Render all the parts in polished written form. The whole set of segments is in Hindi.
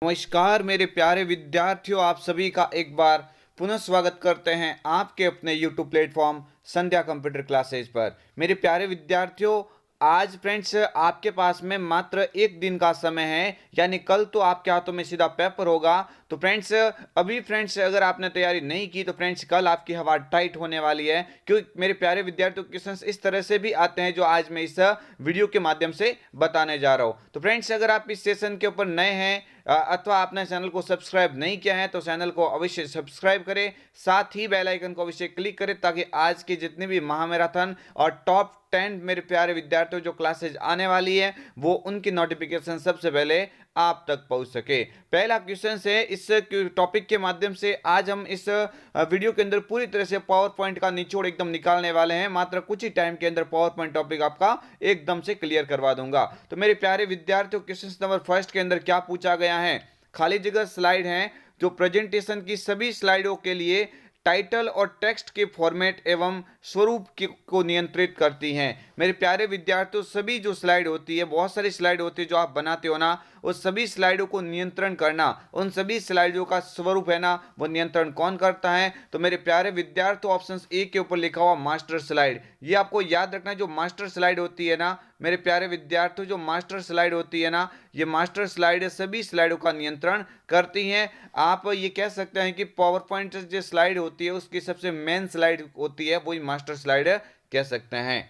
नमस्कार मेरे प्यारे विद्यार्थियों, आप सभी का एक बार पुनः स्वागत करते हैं आपके अपने YouTube प्लेटफॉर्म संध्या कंप्यूटर क्लासेज पर। मेरे प्यारे विद्यार्थियों, आज फ्रेंड्स आपके पास में मात्र एक दिन का समय है, यानी कल तो आपके हाथों में सीधा पेपर होगा। तो फ्रेंड्स अभी फ्रेंड्स अगर आपने तैयारी नहीं की तो फ्रेंड्स कल आपकी हवा टाइट होने वाली है, क्योंकि मेरे प्यारे विद्यार्थियों क्वेश्चंस इस तरह से भी आते हैं जो आज मैं इस वीडियो के माध्यम से बताने जा रहा हूँ। तो फ्रेंड्स अगर आप इस सेशन के ऊपर नए हैं अथवा आपने चैनल को सब्सक्राइब नहीं किया है तो चैनल को अवश्य सब्सक्राइब करें, साथ ही बेल आइकन को अवश्य क्लिक करें ताकि आज की जितनी भी महामैराथन और टॉप 10 मेरे प्यारे विद्यार्थियों जो क्लासेज आने वाली है वो उनकी नोटिफिकेशन सबसे पहले आप तक पहुंच सके। पहला क्वेश्चन है इस टॉपिक के माध्यम से आज हम इस वीडियो के अंदर पूरी तरह से पावर पॉइंट का निचोड़ एकदम निकालने वाले हैं। मात्र कुछ ही टाइम के अंदर पावर पॉइंट टॉपिक आपका एकदम से क्लियर करवा दूंगा। तो मेरे प्यारे विद्यार्थियों, क्वेश्चन नंबर फर्स्ट के अंदर क्या पूछा गया है? खाली जगह स्लाइड है जो प्रेजेंटेशन की सभी स्लाइडों के लिए टाइटल और टेक्स्ट के फॉर्मेट एवं स्वरूप को नियंत्रित करती हैं। मेरे प्यारे विद्यार्थियों, सभी जो स्लाइड होती है, बहुत सारी स्लाइड होती है जो आप बनाते हो ना, उस सभी स्लाइडों को नियंत्रण करना, उन सभी स्लाइडों का स्वरूप है ना, वो नियंत्रण कौन करता है? तो मेरे प्यारे विद्यार्थियों, ऑप्शन ए के ऊपर लिखा हुआ मास्टर स्लाइड। ये आपको याद रखना है, जो मास्टर स्लाइड होती है ना मेरे प्यारे विद्यार्थियों, जो मास्टर स्लाइड होती है ना, ये मास्टर स्लाइड सभी स्लाइडों का नियंत्रण करती हैं। आप ये कह सकते हैं कि पावर पॉइंट जो स्लाइड होती है उसकी सबसे मेन स्लाइड होती है वही मास्टर स्लाइड कह सकते हैं।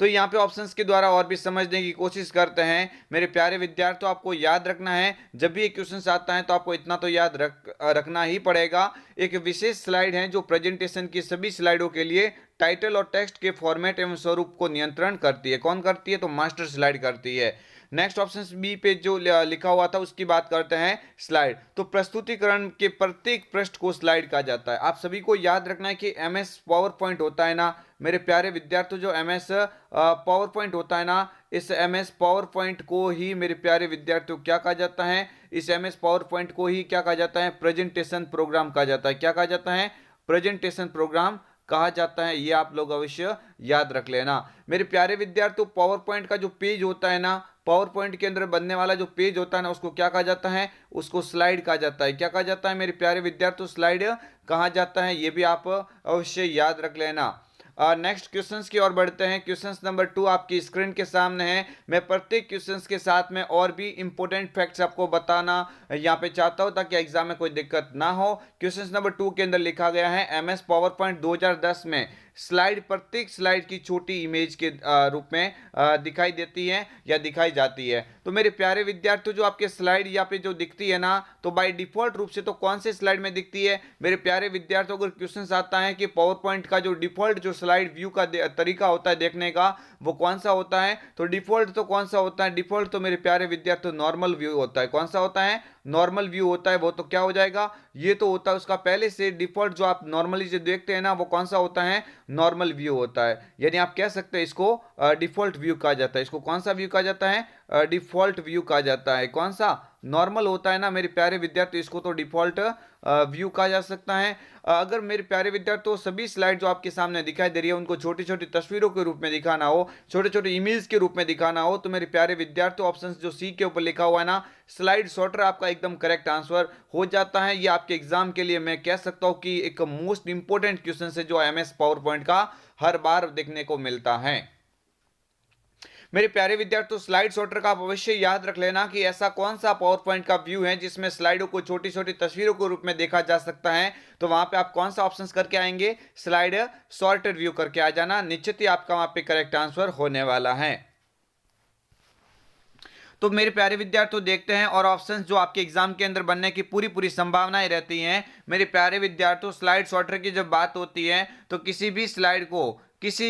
तो यहाँ पे ऑप्शंस के द्वारा और भी समझने की कोशिश करते हैं। मेरे प्यारे विद्यार्थियों, आपको याद रखना है जब भी ये क्वेश्चन आता है तो आपको इतना तो याद रखना ही पड़ेगा। एक विशेष स्लाइड है जो प्रेजेंटेशन की सभी स्लाइडों के लिए टाइटल और टेक्स्ट के फॉर्मेट एवं स्वरूप को नियंत्रण करती है। कौन करती है? तो मास्टर स्लाइड करती है। नेक्स्ट ऑप्शन बी पे जो लिखा हुआ था उसकी बात करते हैं। स्लाइड तो प्रस्तुतिकरण के प्रत्येक पृष्ठ को स्लाइड कहा जाता है। आप सभी को याद रखना है कि एमएस पावर पॉइंट होता है ना मेरे प्यारे विद्यार्थियों, जो एमएस पावर पॉइंट होता है ना, इस एमएस पावर पॉइंट को ही मेरे प्यारे विद्यार्थियों क्या कहा जाता है? इस एमएस पावर पॉइंट को ही क्या कहा जाता है? प्रेजेंटेशन प्रोग्राम कहा जाता है। क्या कहा जाता है? प्रेजेंटेशन प्रोग्राम कहा जाता है। ये आप लोग अवश्य याद रख लेना। मेरे प्यारे विद्यार्थियों, पावर पॉइंट का जो पेज होता है ना, पावर पॉइंट के अंदर बनने वाला जो पेज होता है ना, उसको क्या कहा जाता है? उसको स्लाइड कहा जाता है। क्या कहा जाता है मेरे प्यारे विद्यार्थियों? स्लाइड कहा जाता है। ये भी आप अवश्य याद रख लेना। नेक्स्ट क्वेश्चंस की ओर बढ़ते हैं। क्वेश्चंस नंबर 2 आपकी स्क्रीन के सामने है। मैं प्रत्येक क्वेश्चंस के साथ में और भी इंपॉर्टेंट फैक्ट्स आपको बताना यहाँ पे चाहता हूँ ताकि एग्जाम में कोई दिक्कत ना हो। क्वेश्चंस नंबर 2 के अंदर लिखा गया है एमएस पावर पॉइंट 2010 में स्लाइड प्रत्येक स्लाइड की छोटी इमेज के रूप में दिखाई देती है या दिखाई जाती है। तो मेरे प्यारे विद्यार्थियों, जो आपके स्लाइड यहाँ पे जो दिखती है ना, तो बाय डिफॉल्ट रूप से तो कौन से स्लाइड में दिखती है मेरे प्यारे विद्यार्थियों? अगर क्वेश्चन आता है कि पावर पॉइंट का जो डिफॉल्ट जो स्लाइड व्यू का तरीका होता है देखने का, वो कौन सा होता है? तो डिफॉल्ट तो कौन सा होता है? डिफॉल्ट तो मेरे प्यारे विद्यार्थियों नॉर्मल व्यू होता है। कौन सा होता है? नॉर्मल व्यू होता है। वो तो क्या हो जाएगा? ये तो होता है उसका पहले से डिफॉल्ट जो आप नॉर्मली जो देखते हैं ना, वो कौन सा होता है? नॉर्मल व्यू होता है। यानी आप कह सकते हैं इसको डिफॉल्ट व्यू कहा जाता है। इसको कौन सा व्यू कहा जाता है? डिफॉल्ट व्यू कहा जाता है। कौन सा? नॉर्मल होता है ना मेरे प्यारे विद्यार्थी, इसको तो डिफॉल्ट व्यू कहा जा सकता है। अगर मेरे प्यारे विद्यार्थियों सभी स्लाइड जो आपके सामने दिखाई दे रही है उनको छोटी छोटी तस्वीरों के रूप में दिखाना हो, छोटे छोटे इमेज के रूप में दिखाना हो, तो मेरे प्यारे विद्यार्थियों ऑप्शन जो सी के ऊपर लिखा हुआ है ना, स्लाइड सॉर्टर, आपका एकदम करेक्ट आंसर हो जाता है। ये आपके एग्जाम के लिए मैं कह सकता हूं कि एक मोस्ट इंपोर्टेंट क्वेश्चन है जो एमएस पावर पॉइंट का हर बार देखने को मिलता है। मेरे प्यारे विद्यार्थियों, स्लाइड सॉर्टर का आप अवश्य याद रख लेना कि ऐसा कौन सा पावर पॉइंट का व्यू है जिसमें स्लाइडों को छोटी छोटी तस्वीरों के रूप में देखा जा सकता है। तो वहां पे आप कौन सा ऑप्शन करके आएंगे? स्लाइड सॉर्टेड व्यू करके आ जाना, निश्चित ही आपका वहां पे करेक्ट आंसर होने वाला है। तो मेरे प्यारे विद्यार्थियों देखते हैं और ऑप्शंस जो आपके एग्जाम के अंदर बनने की पूरी पूरी संभावनाएं रहती हैं। मेरे प्यारे विद्यार्थियों, स्लाइड सॉर्टर की जब बात होती है तो किसी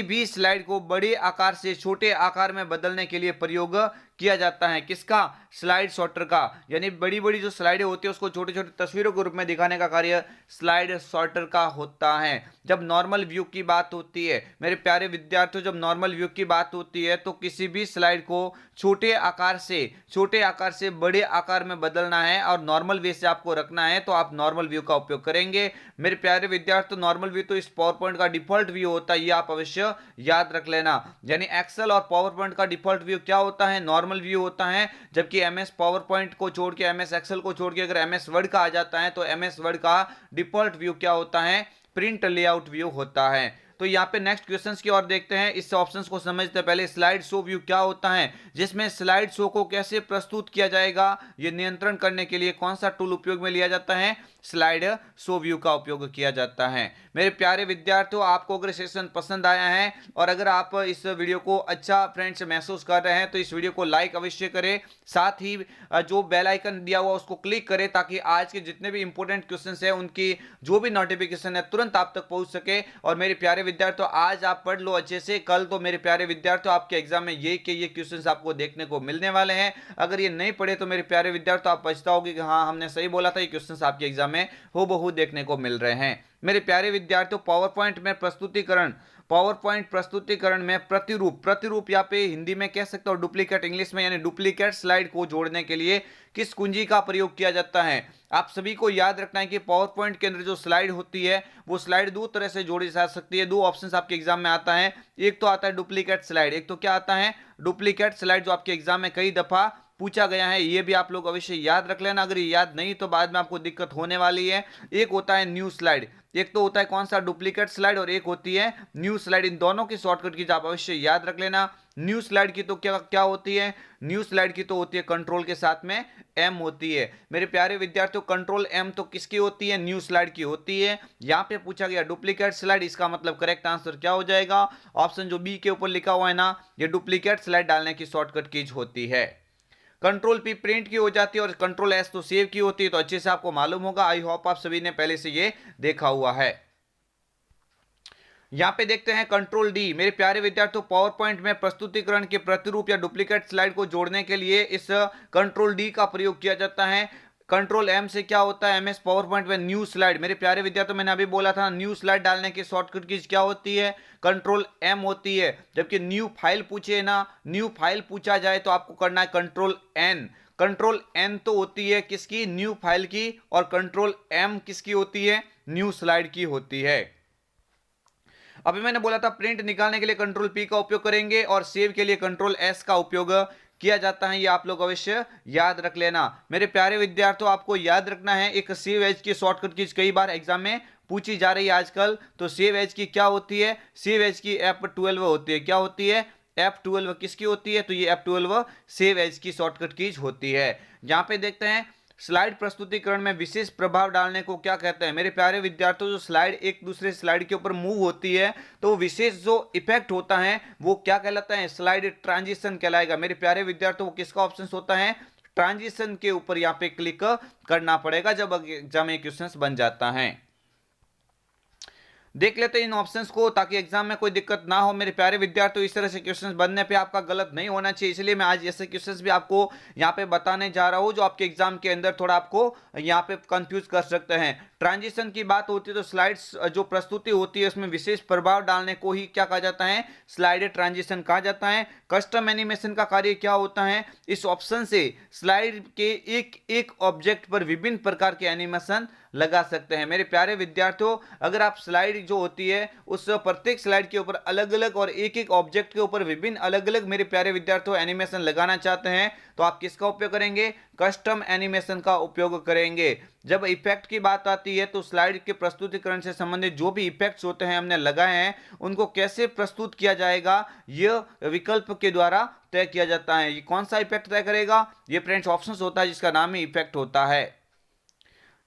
भी स्लाइड को बड़े आकार से छोटे आकार में बदलने के लिए प्रयोग किया जाता है। किसका? स्लाइड सॉर्टर का। यानी बड़ी बड़ी जो स्लाइडें होती है उसको छोटी छोटी तस्वीरों के रूप में दिखाने का कार्य स्लाइड सॉर्टर का होता है। जब नॉर्मल व्यू की बात होती है मेरे प्यारे विद्यार्थियों, जब नॉर्मल व्यू की बात होती है तो किसी भी स्लाइड को छोटे आकार से बड़े आकार में बदलना है और नॉर्मल व्यू से आपको रखना है तो आप नॉर्मल व्यू का उपयोग करेंगे। मेरे प्यारे विद्यार्थियों, नॉर्मल व्यू तो इस पावर पॉइंट का डिफॉल्ट व्यू होता है, ये आप अवश्य याद रख लेना। यानी एक्सेल और पावर पॉइंट का डिफॉल्ट व्यू क्या होता है? नॉर्मल नॉर्मल व्यू होता है, जबकि एमएस पावर पॉइंट को छोड़ के, एमएस एक्सेल को छोड़ के अगर एमएस वर्ड का आ जाता है तो एमएस वर्ड का डिफॉल्ट व्यू क्या होता है, प्रिंट लेआउट व्यू होता है। तो यहाँ पे नेक्स्ट क्वेश्चंस की ओर देखते हैं। इस ऑप्शंस को समझते पहले स्लाइड शो व्यू क्या होता है, जिसमें स्लाइड शो को कैसे प्रस्तुत किया जाएगा ये नियंत्रण करने के लिए कौन सा टूल उपयोग में लिया जाता है, स्लाइड शो व्यू का उपयोग किया जाता है। मेरे प्यारे विद्यार्थियों, आपको अगर सेशन पसंद आया है और अगर आप इस वीडियो को अच्छा फ्रेंड्स महसूस कर रहे हैं तो इस वीडियो को लाइक अवश्य करें, साथ ही जो बेल आइकन दिया हुआ उसको क्लिक करें ताकि आज के जितने भी इंपॉर्टेंट क्वेश्चंस हैं उनकी जो भी नोटिफिकेशन है तुरंत आप तक पहुंच सके। और मेरे प्यारे विद्यार्थियों, आज आप पढ़ लो अच्छे से, कल तो मेरे प्यारे विद्यार्थियों आपके एग्जाम में ये क्वेश्चंस आपको देखने को मिलने वाले हैं। अगर ये नहीं पढ़े तो मेरे प्यारे विद्यार्थियों आप पछताओगे कि हाँ हमने सही बोला था, ये क्वेश्चंस आपके एग्जाम में हूबहू देखने को मिल रहे हैं। मेरे प्यारे विद्यार्थियों, पावर पॉइंट प्रस्तुतिकरण में प्रतिरूप या पे हिंदी में कह सकते हो डुप्लीकेट, इंग्लिश में यानी डुप्लीकेट स्लाइड को जोड़ने के लिए किस कुंजी का प्रयोग किया जाता है। आप सभी को याद रखना है कि पावर पॉइंट के अंदर जो स्लाइड होती है वो स्लाइड दो तरह से जोड़ी जा सकती है। दो ऑप्शंस आपके एग्जाम में आता है, एक तो आता है डुप्लीकेट स्लाइड, एक तो क्या आता है, डुप्लीकेट स्लाइड, जो आपके एग्जाम में कई दफा पूछा गया है। ये भी आप लोग अवश्य याद रख लेना, अगर ये याद नहीं तो बाद में आपको दिक्कत होने वाली है। एक होता है न्यू स्लाइड, एक तो होता है कौन सा, डुप्लीकेट स्लाइड, और एक होती है न्यू स्लाइड। इन दोनों की शॉर्टकट की आप अवश्य याद रख लेना। न्यू स्लाइड की तो क्या होती है, न्यू स्लाइड की तो होती है कंट्रोल के साथ में एम होती है। मेरे प्यारे विद्यार्थियों, कंट्रोल एम तो किसकी होती है, न्यू स्लाइड की होती है। यहां पे पूछा गया डुप्लीकेट स्लाइड, इसका मतलब करेक्ट आंसर क्या हो जाएगा, ऑप्शन जो बी के ऊपर लिखा हुआ है ना, ये डुप्लीकेट स्लाइड डालने की शॉर्टकट कीज होती है। कंट्रोल पी प्रिंट की हो जाती है और कंट्रोल एस तो सेव की होती है, तो अच्छे से आपको मालूम होगा। आई होप आप सभी ने पहले से ये देखा हुआ है। यहां पे देखते हैं कंट्रोल डी। मेरे प्यारे विद्यार्थियों, पावर पॉइंट में प्रस्तुतिकरण के प्रतिरूप या डुप्लीकेट स्लाइड को जोड़ने के लिए इस कंट्रोल डी का प्रयोग किया जाता है। कंट्रोल एम से क्या होता है, एमएस पावर पॉइंट में न्यू स्लाइड। मेरे प्यारे विद्यार्थियों, मैंने अभी बोला था न्यू स्लाइड डालने की शॉर्टकट की क्या होती है, कंट्रोल एम होती है। जबकि न्यू फाइल पूछे ना, न्यू फाइल पूछा जाए तो आपको करना है कंट्रोल एन। कंट्रोल एन तो होती है किसकी, न्यू फाइल की, और कंट्रोल एम किसकी होती है, न्यू स्लाइड की होती है। अभी मैंने बोला था प्रिंट निकालने के लिए कंट्रोल पी का उपयोग करेंगे और सेव के लिए कंट्रोल एस का उपयोग किया जाता है। ये आप लोग अवश्य याद रख लेना। मेरे प्यारे विद्यार्थियों, आपको याद रखना है एक सेव एज की शॉर्टकट की कई बार एग्जाम में पूछी जा रही है आजकल। तो सेव एज की क्या होती है, सेव एज की F12 होती है। क्या होती है, F12 किसकी होती है, तो ये F12 सेव एज की शॉर्टकट कीज होती है। यहां पे देखते हैं स्लाइड प्रस्तुतिकरण में विशेष प्रभाव डालने को क्या कहते हैं। मेरे प्यारे विद्यार्थियों, जो स्लाइड एक दूसरे स्लाइड के ऊपर मूव होती है तो वो विशेष जो इफेक्ट होता है वो क्या कहलाता है, स्लाइड ट्रांजिशन कहलाएगा। मेरे प्यारे विद्यार्थियों, वो किसका ऑप्शन होता है, ट्रांजिशन के ऊपर यहाँ पे क्लिक करना पड़ेगा जब एग्जाम में क्वेश्चन बन जाता है। देख लेते हैं इन ऑप्शंस को ताकि एग्जाम में कोई दिक्कत ना हो। मेरे प्यारे विद्यार्थियों, इस तरह से क्वेश्चंस बनने पे आपका गलत नहीं होना चाहिए, इसलिए मैं आज ऐसे क्वेश्चंस भी आपको यहाँ पे बताने जा रहा हूँ जो आपके एग्जाम के अंदर थोड़ा आपको यहाँ पे कंफ्यूज कर सकते हैं। ट्रांजिशन की बात होती है तो स्लाइड्स जो प्रस्तुति होती है उसमें विशेष प्रभाव डालने को ही क्या कहा जाता है, स्लाइड ट्रांजिशन कहा जाता है। कस्टम एनिमेशन का कार्य क्या होता है, इस ऑप्शन से स्लाइड के एक एक ऑब्जेक्ट पर विभिन्न प्रकार के एनिमेशन लगा सकते हैं। मेरे प्यारे विद्यार्थियों, अगर आप स्लाइड जो होती है उस प्रत्येक स्लाइड के ऊपर अलग अलग और एक एक ऑब्जेक्ट के ऊपर विभिन्न अलग अलग मेरे प्यारे विद्यार्थियों एनिमेशन लगाना चाहते हैं तो आप किसका उपयोग करेंगे, कस्टम एनिमेशन का उपयोग करेंगे। जब इफेक्ट की बात आती है तो स्लाइड के प्रस्तुतिकरण से संबंधित जो भी इफेक्ट्स होते हैं हमने लगाए हैं उनको कैसे प्रस्तुत किया जाएगा यह विकल्प के द्वारा तय किया जाता है। ये कौन सा इफेक्ट तय करेगा, ये फ्रेंड्स ऑप्शंस होता है जिसका नाम ही इफेक्ट होता है।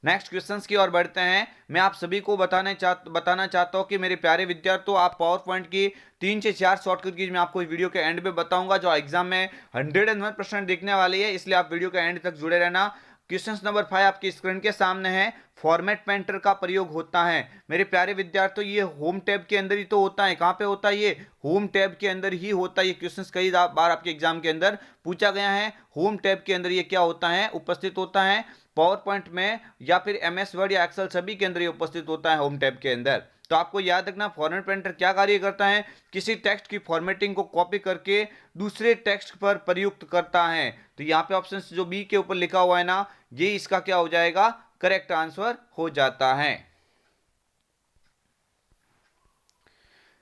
नेक्स्ट क्वेश्चंस की ओर बढ़ते हैं। मैं आप सभी को बताना चाहता हूं कि मेरे प्यारे विद्यार्थियों, आप पावर पॉइंट की 3 से 4 शॉर्टकट की मैं आपको वीडियो के एंड में बताऊंगा जो एग्जाम में 101% दिखने वाली है, इसलिए आप वीडियो के एंड तक जुड़े रहना। क्वेश्चन नंबर 5 आपकी स्क्रीन के सामने है। फॉर्मेट पेंटर का प्रयोग होता है। मेरे प्यारे विद्यार्थियों, ये होम टैब के अंदर ही तो होता है। कहां पे होता है, ये होम टैब के अंदर ही होता है। ये क्वेश्चन कई बार आपके एग्जाम के अंदर पूछा गया है। होम टैब के अंदर ये क्या होता है, उपस्थित होता है। पावर पॉइंट में या फिर एमएस वर्ड या एक्सेल सभी के अंदर ये उपस्थित होता है होम टैब के अंदर। तो आपको याद रखना फॉर्मेट पेंटर क्या कार्य करता है, किसी टेक्स्ट की फॉर्मेटिंग को कॉपी करके दूसरे टेक्स्ट पर प्रयुक्त करता है। तो यहाँ पे ऑप्शन जो बी के ऊपर लिखा हुआ है ना, ये इसका क्या हो जाएगा, करेक्ट आंसर हो जाता है।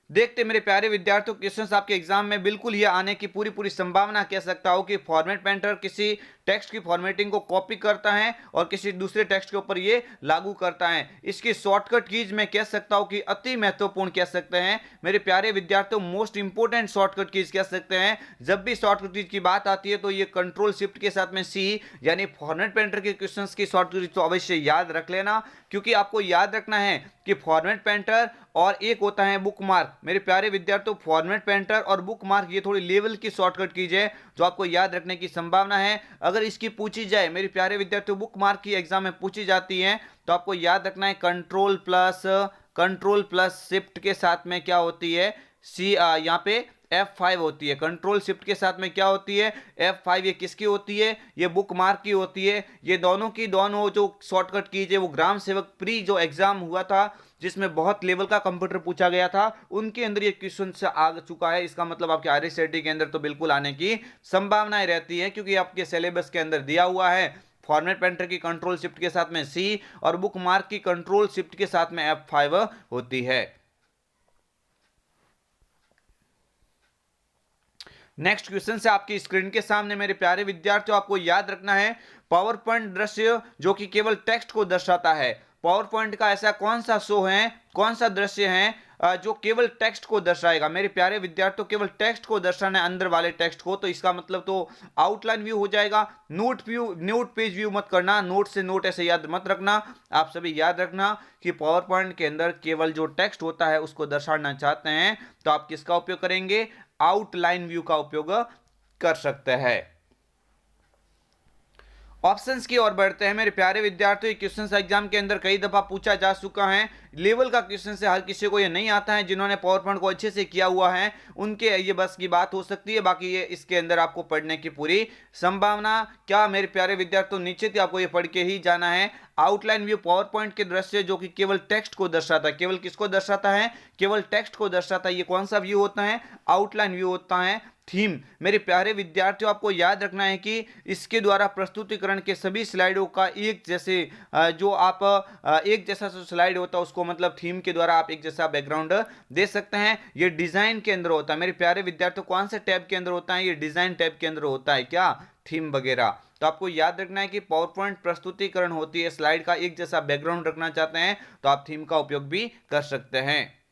देखते मेरे प्यारे विद्यार्थियों, क्वेश्चंस आपके एग्जाम में बिल्कुल ये आने की पूरी पूरी संभावना कह सकता हूं कि फॉर्मेट पेंटर किसी टेक्स्ट की फॉर्मेटिंग को कॉपी करता है और किसी दूसरे टेक्स्ट के ऊपर ये लागू करता है। इसकी शॉर्टकट कीज मैं कह सकता हूं कि अति महत्वपूर्ण कह सकते हैं मेरे प्यारे विद्यार्थियों, मोस्ट इंपोर्टेंट शॉर्टकट कीज कह सकते हैं। जब भी शॉर्टकट कीज की बात आती है तो ये कंट्रोल शिफ्ट के साथ में सी यानी फॉर्मेट पेंटर के क्वेश्चंस की शॉर्टकट कीज तो अवश्य याद रख लेना, क्योंकि आपको याद रखना है कि फॉर्मेट पेंटर और एक होता है बुक मार्क। मेरे प्यारे विद्यार्थियों, फॉर्मेट पेंटर और बुक मार्क ये थोड़ी लेवल की शॉर्टकट कीज है जो आपको याद रखने की संभावना है। अगर इसकी पूछी जाए मेरे प्यारे विद्यार्थियों, बुक मार्क की एग्जाम में पूछी जाती है तो आपको याद रखना है कंट्रोल प्लस शिफ्ट के साथ में क्या होती है, सी यहाँ पे F5 होती है। कंट्रोल शिफ्ट के साथ में क्या होती है, F5। ये किसकी होती है, ये बुक मार्क की होती है। ये दोनों की दोनों जो शॉर्टकट कीज है वो ग्राम सेवक प्री जो एग्जाम हुआ था जिसमें बहुत लेवल का कंप्यूटर पूछा गया था, उनके अंदर ये क्वेश्चन से आ चुका है। इसका मतलब आपके RSAT के अंदर तो बिल्कुल आने की संभावनाएं रहती है, क्योंकि आपके सिलेबस के अंदर दिया हुआ है फॉर्मेट पेंटर की कंट्रोल शिफ्ट के साथ में C और बुक मार्क की कंट्रोल शिफ्ट के साथ में F5 होती है। नेक्स्ट क्वेश्चन से आपकी स्क्रीन के सामने मेरे प्यारे विद्यार्थियों, आपको याद रखना है पावर पॉइंट दृश्य जो कि केवल टेक्स्ट को दर्शाता है। पावर पॉइंट का ऐसा कौन सा शो है, कौन सा दृश्य है जो केवल टेक्स्ट को दर्शाएगा। मेरे प्यारे विद्यार्थियों, केवल टेक्स्ट को दर्शाना है, अंदर वाले टेक्स्ट को, तो इसका मतलब तो आउटलाइन व्यू हो जाएगा। नोट पेज व्यू मत करना, नोट से नोट ऐसे याद मत रखना। आप सभी याद रखना कि पावर पॉइंट के अंदर केवल जो टेक्स्ट होता है उसको दर्शाना चाहते हैं तो आप किसका उपयोग करेंगे, आउटलाइन व्यू का उपयोग कर सकते हैं। ऑप्शंस की ओर बढ़ते हैं मेरे प्यारे विद्यार्थियों। क्वेश्चंस एग्जाम के अंदर कई दफा पूछा जा चुका है। लेवल का क्वेश्चन से हर किसी को ये नहीं आता है। जिन्होंने पावर पॉइंट को अच्छे से किया हुआ है उनके ये बस की बात हो सकती है, बाकी ये इसके अंदर आपको पढ़ने की पूरी संभावना क्या मेरे प्यारे विद्यार्थियों, निश्चित ही आपको ये पढ़ के ही जाना है। आउटलाइन व्यू पावर पॉइंट के दृश्य जो कि केवल टेक्स्ट को दर्शाता है, केवल किसको दर्शाता है, केवल टेक्स्ट को दर्शाता है। ये कौन सा व्यू होता है, आउटलाइन व्यू होता है। थीम मेरे प्यारे विद्यार्थियों, आपको याद रखना है कि इसके द्वारा प्रस्तुतिकरण के सभी स्लाइडों का एक जैसे जो आप एक जैसा स्लाइड होता है उसको मतलब थीम के द्वारा आप एक जैसा बैकग्राउंड दे सकते हैं। ये डिजाइन के अंदर होता है मेरे प्यारे विद्यार्थियों। कौन से टैब के अंदर होता है, ये डिजाइन टैब के अंदर होता है, क्या थीम वगैरह। तो आपको याद रखना है कि पावर पॉइंट प्रस्तुतिकरण होती है, स्लाइड का एक जैसा बैकग्राउंड रखना चाहते हैं तो आप थीम का उपयोग भी कर सकते हैं।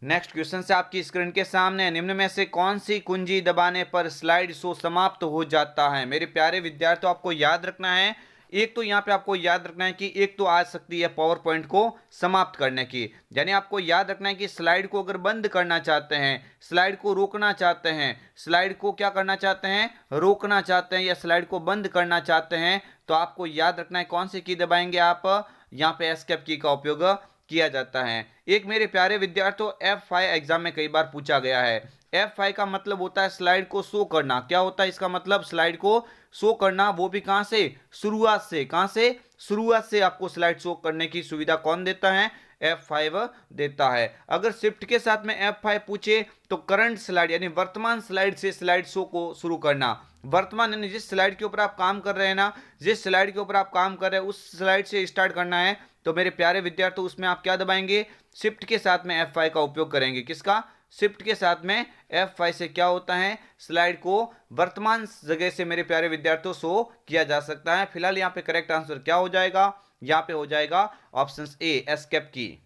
नेक्स्ट क्वेश्चन से आपकी स्क्रीन के सामने, निम्न में से कौन सी कुंजी दबाने पर स्लाइड शो समाप्त हो जाता है। मेरे प्यारे विद्यार्थियों, आपको याद रखना है, एक तो यहाँ पे आपको याद रखना है कि एक तो आ सकती है पावर पॉइंट को समाप्त करने की, यानी आपको याद रखना है कि स्लाइड को अगर बंद करना चाहते हैं, स्लाइड को रोकना चाहते हैं, स्लाइड को क्या करना चाहते हैं, रोकना चाहते हैं या स्लाइड को बंद करना चाहते हैं तो आपको याद रखना है कौन सी की दबाएंगे आप, यहाँ पे एस्केप की का उपयोग किया जाता है। एक मेरे प्यारे विद्यार्थियों, F5 एग्जाम में कई बार पूछा गया है। F5 का मतलब होता है स्लाइड को शो करना। क्या होता है इसका मतलब, स्लाइड को शो करना, वो भी कहां से, शुरुआत से। कहां से, शुरुआत से आपको स्लाइड शो करने की सुविधा कौन देता है, F5 देता है। अगर शिफ्ट के साथ में F5 पूछे तो करंट स्लाइड यानी वर्तमान स्लाइड से स्लाइड शो को शुरू करना। वर्तमान यानी जिस स्लाइड के ऊपर आप काम कर रहे हैं ना, जिस स्लाइड के ऊपर आप काम कर रहे हैं उस स्लाइड से स्टार्ट करना है तो मेरे प्यारे विद्यार्थियों उसमें आप क्या दबाएंगे, शिफ्ट के साथ में F5 का उपयोग करेंगे। किसका, शिफ्ट के साथ में F5 से क्या होता है, स्लाइड को वर्तमान जगह से मेरे प्यारे विद्यार्थियों शो किया जा सकता है। फिलहाल यहाँ पे करेक्ट आंसर क्या हो जाएगा, यहाँ पे हो जाएगा ऑप्शन ए, एस्केप की।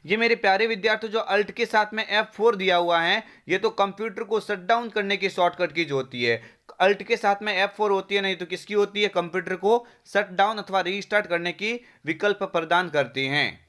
ये मेरे प्यारे विद्यार्थियों जो अल्ट के साथ में F4 दिया हुआ है, ये तो कंप्यूटर को शट डाउन करने की शॉर्टकट की जो होती है। अल्ट के साथ में F4 होती है, नहीं तो किसकी होती है, कंप्यूटर को शट डाउन अथवा रीस्टार्ट करने की विकल्प प्रदान करती हैं।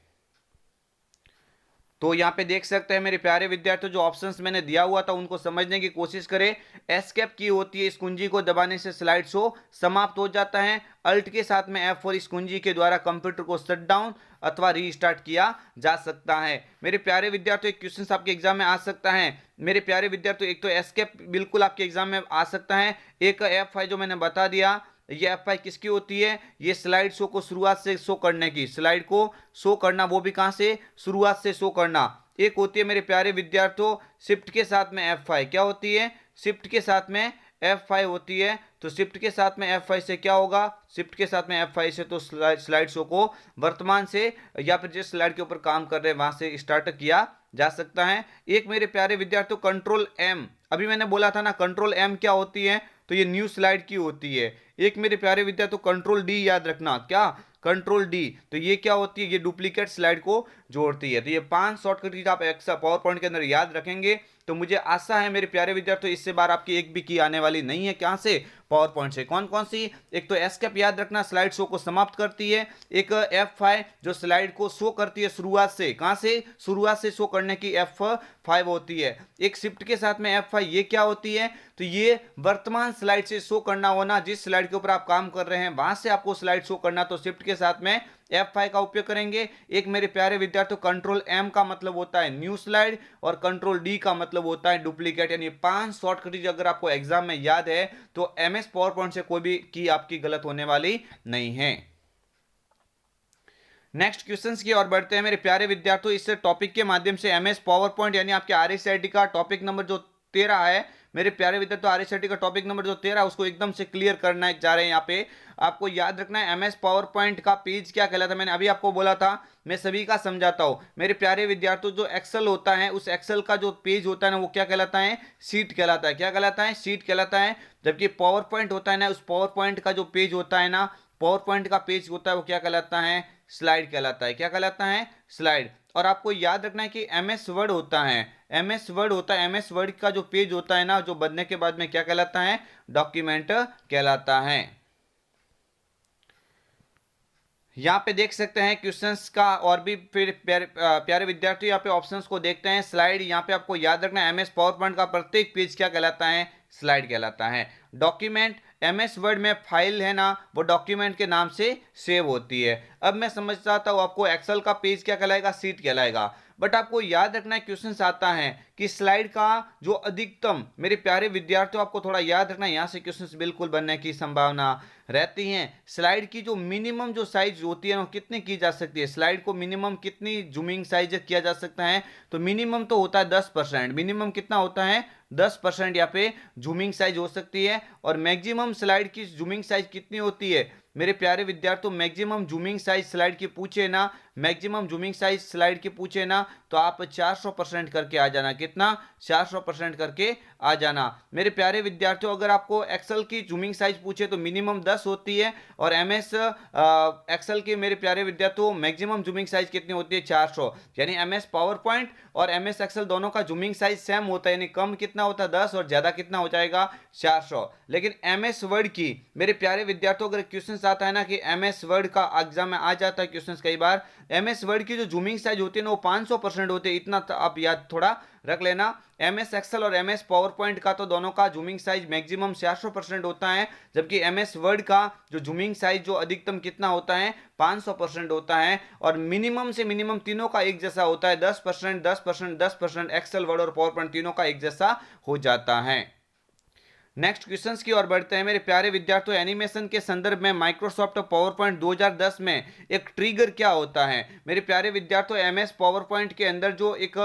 तो यहाँ पे देख सकते हैं मेरे प्यारे विद्यार्थियों, जो ऑप्शंस मैंने दिया हुआ था उनको समझने की कोशिश करें। एस्केप की होती है, इस कुंजी को दबाने से स्लाइड शो समाप्त हो जाता है। अल्ट के साथ में F4, इस कुंजी के द्वारा कंप्यूटर को शट डाउन अथवा रीस्टार्ट किया जा सकता है। मेरे प्यारे विद्यार्थियों, एक क्वेश्चन आपके एग्जाम में आ सकता है मेरे प्यारे विद्यार्थियों, एक तो एस्केप बिल्कुल आपके एग्जाम में आ सकता है, एक F5 जो मैंने बता दिया। ये F5 किसकी होती है, ये स्लाइड शो को शुरुआत से शो करने की, स्लाइड को शो करना, वो भी कहां से, शुरुआत से शो करना। एक होती है मेरे प्यारे विद्यार्थियों शिफ्ट के साथ में F5, क्या होती है, शिफ्ट के साथ में F5 होती है, तो शिफ्ट के साथ में F5 से क्या होगा, शिफ्ट के साथ में F5 से तो स्लाइड शो को वर्तमान से या फिर जिस स्लाइड के ऊपर काम कर रहे हैं वहां से स्टार्ट किया जा सकता है। एक मेरे प्यारे विद्यार्थियों कंट्रोल M, अभी मैंने बोला था ना कंट्रोल M क्या होती है, तो ये न्यू स्लाइड की होती है। एक मेरे प्यारे विद्यार्थियों कंट्रोल D याद रखना, क्या कंट्रोल D, तो ये क्या होती है, ये डुप्लीकेट स्लाइड को जोड़ती है। तो ये 5 शॉर्टकट की आप एक्स्ट्रा पावर पॉइंट के अंदर याद रखेंगे तो मुझे आशा है मेरे प्यारे विद्यार्थियों इससे बार आपकी एक भी की आने वाली नहीं है। कहां से, पावर पॉइंट से। कौन कौन सी, एक तो एस्केप याद रखना, स्लाइड शो को समाप्त करती है। एक F5 जो स्लाइड को शो करती है शुरुआत से, कहां से, शुरुआत से शो करने की F5 होती है। एक शिफ्ट के साथ में F5, ये क्या होती है, तो ये वर्तमान स्लाइड से शो करना होना, जिस स्लाइड के ऊपर आप काम कर रहे हैं वहां से आपको स्लाइड शो करना, तो शिफ्ट के साथ में F5 का उपयोग करेंगे। एक मेरे प्यारे विद्यार्थियों कंट्रोल M का मतलब होता है न्यू स्लाइड और कंट्रोल D का मतलब होता है डुप्लीकेट। यानी 5 शॉर्टकट अगर आपको एग्जाम में याद है तो MS पावर पॉइंट से कोई भी की आपकी गलत होने वाली नहीं है। नेक्स्ट क्वेश्चंस की ओर बढ़ते हैं मेरे प्यारे विद्यार्थियों। इस टॉपिक के माध्यम से MS पावर पॉइंट यानी आपके RSIT का टॉपिक नंबर जो 13 है मेरे प्यारे विद्यार्थियों, RSIT का टॉपिक नंबर जो 13 है उसको एकदम से क्लियर करना जा रहे हैं। यहाँ पे आपको याद रखना है MS पावर पॉइंट का पेज क्या कहलाता है। मैंने अभी आपको बोला था, मैं सभी का समझाता हूं मेरे प्यारे विद्यार्थियों। जो एक्सेल होता है उस एक्सेल का जो पेज होता है ना वो क्या कहलाता है, सीट कहलाता है। क्या कहलाता है, सीट कहलाता है। जबकि पावर पॉइंट होता है ना, उस पावर पॉइंट का जो पेज होता है ना, पावर पॉइंट का पेज होता है वो क्या कहलाता है, स्लाइड कहलाता है। क्या कहलाता है, स्लाइड। और आपको याद रखना है कि MS वर्ड होता है, MS वर्ड होता है, MS वर्ड का जो पेज होता है ना, जो बनने के बाद में क्या कहलाता है, डॉक्यूमेंट कहलाता है। यहाँ पे देख सकते हैं क्वेश्चंस का और भी फिर प्यारे विद्यार्थी यहाँ पे ऑप्शंस को देखते हैं। स्लाइड, यहाँ पे आपको याद रखना है MS पावर पॉइंट का प्रत्येक पेज क्या कहलाता है, स्लाइड कहलाता है। डॉक्यूमेंट, MS वर्ड में फाइल है ना वो डॉक्यूमेंट के नाम से सेव होती है। अब मैं समझ चाहता हूँ आपको एक्सेल का पेज क्या कहलाएगा, सीट कहलाएगा। बट आपको याद रखना है क्वेश्चन आता है कि स्लाइड का जो अधिकतम, मेरे प्यारे विद्यार्थियों आपको थोड़ा याद रखना है, यहाँ से क्वेश्चन बिल्कुल बनने की संभावना रहती है। स्लाइड की जो मिनिमम जो साइज होती है वो कितनी की जा सकती है, स्लाइड को मिनिमम कितनी जूमिंग साइज किया जा सकता है, तो मिनिमम तो होता है 10%। मिनिमम कितना होता है, 10% यहाँ पे जूमिंग साइज हो सकती है। और मैक्सिमम स्लाइड की जूमिंग साइज कितनी होती है मेरे प्यारे विद्यार्थियों, मैक्सिमम जूमिंग साइज स्लाइड की पूछे ना, मैक्सिमम जूमिंग साइज स्लाइड की पूछे ना तो आप 400% करके आ जाना। कितना, 400% करके आ जाना। मेरे प्यारे विद्यार्थियों अगर आपको एक्सेल की जूमिंग साइज पूछे तो मिनिमम 10 होती है और MS एक्सेल की मेरे प्यारे विद्यार्थियों मैक्सिमम जूमिंग साइज कितनी होती है, 400। यानी MS पावर पॉइंट और MS एक्सेल दोनों का जूमिंग साइज सेम होता है, यानी कम कितना होता है 10 और ज्यादा कितना हो जाएगा 400। लेकिन MS वर्ड की मेरे प्यारे विद्यार्थियों अगर क्वेश्चन आता है ना कि MS वर्ड का एग्जाम में आ जाता है क्वेश्चन कई बार, MS वर्ड की जो जूमिंग साइज होती है ना वो 500% होती है। इतना आप याद थोड़ा रख लेना। MS एक्सेल और MS पावर पॉइंट का तो दोनों का जूमिंग साइज मैक्सिमम 400% होता है, जबकि MS वर्ड का जो जूमिंग साइज जो अधिकतम कितना होता है 500% होता है। और मिनिमम से मिनिमम तीनों का एक जैसा होता है, 10%, 10%, 10%। एक्सेल वर्ड और पावर पॉइंट तीनों का एक जैसा हो जाता है। नेक्स्ट क्वेश्चंस की ओर बढ़ते हैं मेरे प्यारे विद्यार्थियों। एनिमेशन के संदर्भ में माइक्रोसॉफ्ट पावर पॉइंट 2010 में एक ट्रिगर क्या होता है मेरे प्यारे विद्यार्थियों, MS पावर पॉइंट के अंदर जो एक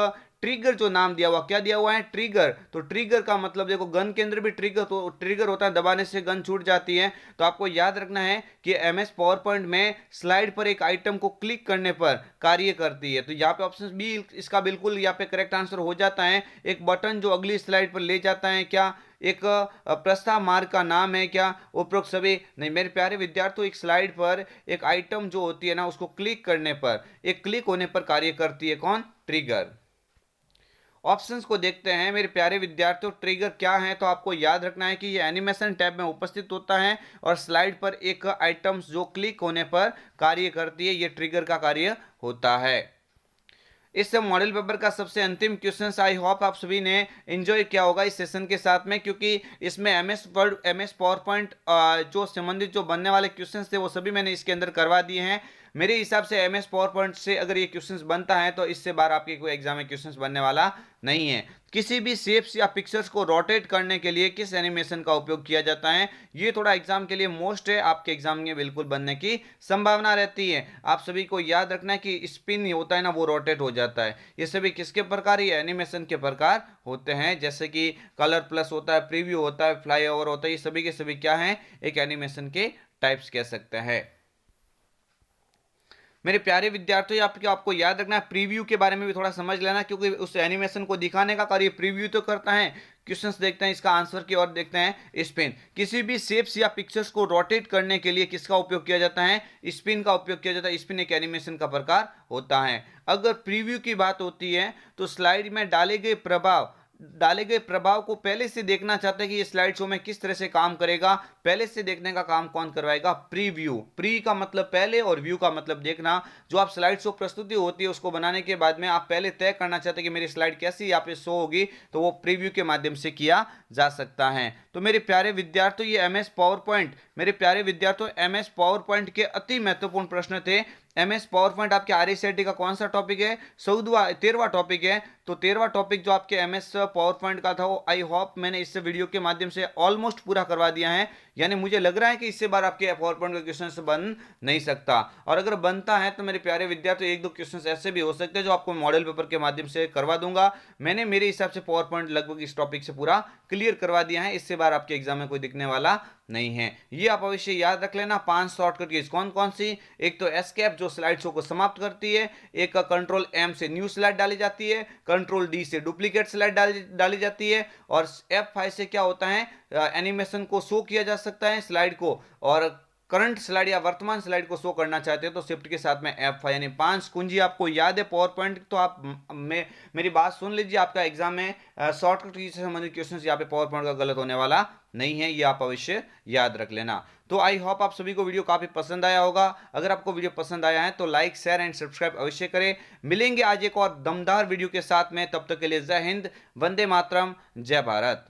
ट्रिगर जो नाम दिया हुआ, क्या दिया हुआ है, ट्रिगर। तो ट्रिगर का मतलब देखो गन के अंदर भी ट्रिगर, तो ट्रिगर होता है दबाने से गन छूट जाती है। तो आपको याद रखना है कि MS पावर पॉइंट में स्लाइड पर एक आइटम को क्लिक करने पर कार्य करती है। तो यहाँ पे ऑप्शन बी इसका बिल्कुल यहाँ पे करेक्ट आंसर हो जाता है। एक बटन जो अगली स्लाइड पर ले जाता है, क्या एक प्रस्ताव मार्ग का नाम है, क्या उपरोक्त सभी नहीं। मेरे प्यारे विद्यार्थियों एक स्लाइड पर एक आइटम जो होती है ना उसको क्लिक करने पर, एक क्लिक होने पर कार्य करती है, कौन, ट्रिगर। ऑप्शंस को देखते हैं मेरे प्यारे विद्यार्थियों, ट्रिगर क्या है, तो आपको याद रखना है कि ये एनिमेशन टैब में उपस्थित होता है और स्लाइड पर एक आइटम्स जो क्लिक होने पर कार्य करती है, ये ट्रिगर का कार्य होता है। इस मॉडल पेपर का सबसे अंतिम क्वेश्चन, आई होप आप सभी ने एंजॉय किया होगा इस सेशन के साथ में, क्योंकि इसमें MS word, MS power point जो संबंधित जो बनने वाले क्वेश्चंस थे वो सभी मैंने इसके अंदर करवा दिए हैं। मेरे हिसाब से MS पावर पॉइंट से अगर ये क्वेश्चंस बनता है तो इससे बार आपके कोई एग्जाम में क्वेश्चंस बनने वाला नहीं है। किसी भी शेप्स या पिक्चर्स को रोटेट करने के लिए किस एनिमेशन का उपयोग किया जाता है। ये थोड़ा एग्जाम के लिए मोस्ट है, आपके एग्जाम में बिल्कुल बनने की संभावना रहती है। आप सभी को याद रखना है कि स्पिन होता है ना, वो रोटेट हो जाता है। ये सभी किसके प्रकार, ये एनिमेशन के प्रकार होते हैं, जैसे कि कलर प्लस होता है, प्रीव्यू होता है, फ्लाईओवर होता है, ये सभी के सभी क्या हैं, एक एनिमेशन के टाइप्स कह सकते हैं। मेरे प्यारे विद्यार्थियों, आपको याद रखना है, प्रीव्यू के बारे में भी थोड़ा समझ लेना, क्योंकि उस एनिमेशन को दिखाने का कार्य प्रीव्यू तो करता है। क्वेश्चंस देखते हैं, इसका आंसर की ओर देखते हैं। स्पिन, किसी भी शेप्स या पिक्चर्स को रोटेट करने के लिए किसका उपयोग किया जाता है, स्पिन का उपयोग किया जाता है। स्पिन एक एनिमेशन का प्रकार होता है। अगर प्रीव्यू की बात होती है तो स्लाइड में डाले गए प्रभाव को पहले से देखना चाहते हैं कि ये स्लाइड शो में किस तरह से काम करेगा, पहले से देखने का काम कौन करवाएगा, प्रीव्यू। प्री का मतलब पहले और व्यू का मतलब देखना। जो आप स्लाइड शो प्रस्तुति होती है उसको बनाने के बाद में आप पहले तय करना चाहते हैं कि मेरी स्लाइड कैसी यहाँ पे शो होगी, तो वो प्रीव्यू के माध्यम से किया जा सकता है। तो मेरे प्यारे विद्यार्थियों, ये एमएस पावर पॉइंट, मेरे प्यारे विद्यार्थियों, एमएस पावर पॉइंट के अति महत्वपूर्ण प्रश्न थे। एमएस पावर पॉइंट आपके आरएसआईटी का कौन सा टॉपिक है, 13वां टॉपिक है। तो 13वां टॉपिक जो आपके एमएस पावर पॉइंट का था, वो आई होप मैंने इस वीडियो के माध्यम से ऑलमोस्ट पूरा करवा दिया है। यानी मुझे लग रहा है कि इससे बार आपके पावर पॉइंट का क्वेश्चन बन नहीं सकता, और अगर बनता है तो मेरे प्यारे विद्यार्थियों, एक दो क्वेश्चन ऐसे भी हो सकते हैं जो आपको मॉडल पेपर के माध्यम से करवा दूंगा। मैंने मेरे हिसाब से पावर पॉइंट लगभग इस टॉपिक से पूरा क्लियर करवा दिया है, इससे बार आपके एग्जाम में कोई दिखने वाला नहीं है। ये आप अवश्य याद रख लेना। 5 शॉर्टकट कीज कौन कौन सी, एक तो एस्केप जो स्लाइड शो को समाप्त करती है, एक का कंट्रोल एम से न्यू स्लाइड डाली जाती है, कंट्रोल डी से डुप्लीकेट स्लाइड डाली जाती है, और F5 से क्या होता है, एनिमेशन को शो किया जा सकता है स्लाइड को, और करंट स्लाइड या वर्तमान स्लाइड को शो करना चाहते हैं तो शिफ्ट के साथ में F5, यानी 5 कुंजी आपको याद है पावर पॉइंट। तो आप मेरी बात सुन लीजिए, आपका एग्जाम में शॉर्टकट की से संबंधित क्वेश्चन यहाँ पे पावर पॉइंट का गलत होने वाला नहीं है, ये आप अवश्य याद रख लेना। तो आई होप आप सभी को वीडियो काफी पसंद आया होगा। अगर आपको वीडियो पसंद आया है तो लाइक, शेयर एंड सब्सक्राइब अवश्य करें। मिलेंगे आज एक और दमदार वीडियो के साथ में, तब तक के लिए जय हिंद, वंदे मातरम, जय भारत।